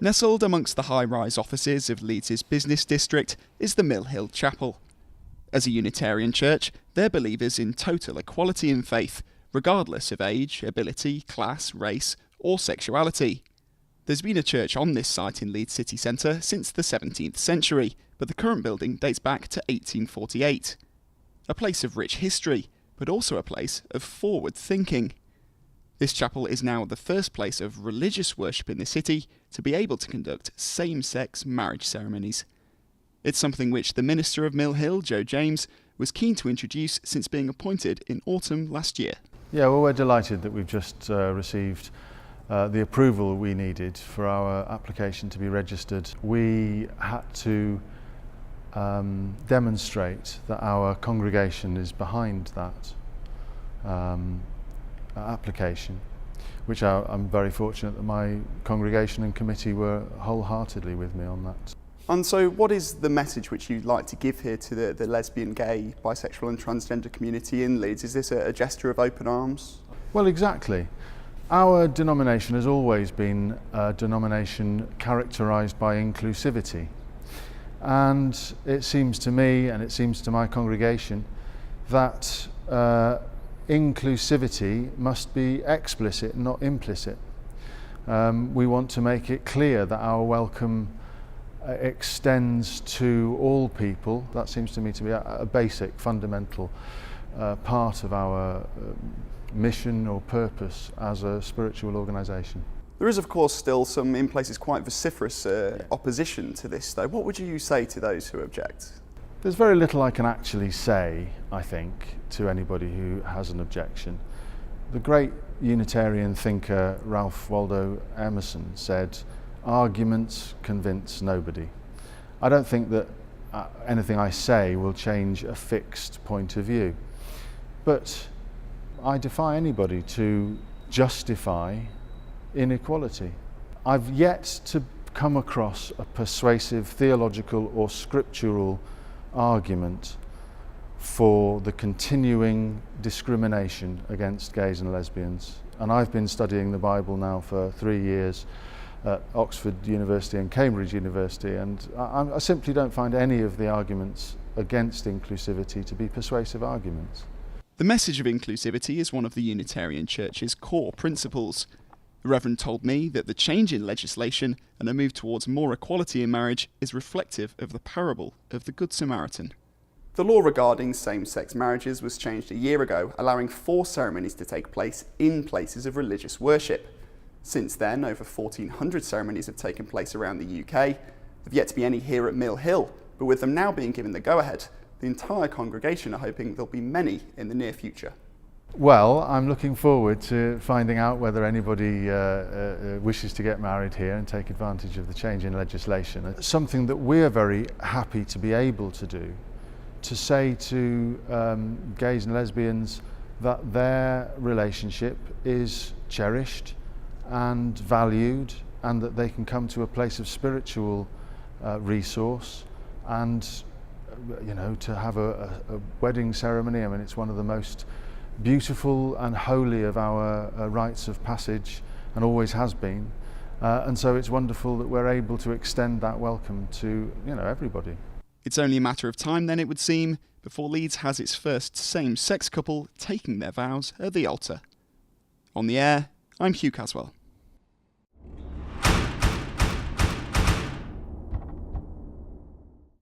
Nestled amongst the high-rise offices of Leeds' business district is the Mill Hill Chapel. As a Unitarian church, they're believers in total equality in faith, regardless of age, ability, class, race, or sexuality. There's been a church on this site in Leeds city centre since the 17th century, but the current building dates back to 1848. A place of rich history, but also a place of forward thinking. This chapel is now the first place of religious worship in the city to be able to conduct same-sex marriage ceremonies. It's something which the minister of Mill Hill, Joe James, was keen to introduce since being appointed in autumn last year. Yeah, well, we're delighted that we've just received the approval we needed for our application to be registered. We had to demonstrate that our congregation is behind that application, which I'm very fortunate that my congregation and committee were wholeheartedly with me on that. And so what is the message which you'd like to give here to the lesbian, gay, bisexual and transgender community in Leeds? Is this a gesture of open arms? Well, exactly. Our denomination has always been a denomination characterised by inclusivity. And it seems to me, and it seems to my congregation, that inclusivity must be explicit, not implicit. We want to make it clear that our welcome extends to all people. That seems to me to be a basic, fundamental part of our mission or purpose as a spiritual organisation. There is, of course, still some, in places, quite vociferous opposition to this, though. What would you say to those who object? There's very little I can actually say, I think, to anybody who has an objection. The great Unitarian thinker Ralph Waldo Emerson said, "Arguments convince nobody." I don't think that anything I say will change a fixed point of view. But I defy anybody to justify inequality. I've yet to come across a persuasive theological or scriptural argument for the continuing discrimination against gays and lesbians. And I've been studying the Bible now for 3 years at Oxford University and Cambridge University, and I simply don't find any of the arguments against inclusivity to be persuasive arguments. The message of inclusivity is one of the Unitarian Church's core principles. The Reverend told me that the change in legislation and a move towards more equality in marriage is reflective of the parable of the Good Samaritan. The law regarding same-sex marriages was changed a year ago, allowing 4 ceremonies to take place in places of religious worship. Since then, over 1,400 ceremonies have taken place around the UK. There have yet to be any here at Mill Hill, but with them now being given the go-ahead, the entire congregation are hoping there'll be many in the near future. Well, I'm looking forward to finding out whether anybody wishes to get married here and take advantage of the change in legislation. It's something that we're very happy to be able to do, to say to gays and lesbians that their relationship is cherished and valued, and that they can come to a place of spiritual resource and to have a wedding ceremony. I mean, it's one of the most beautiful and holy of our rites of passage, and always has been. And so it's wonderful that we're able to extend that welcome to everybody. It's only a matter of time then, it would seem, before Leeds has its first same-sex couple taking their vows at the altar. On the air, I'm Hugh Cresswell.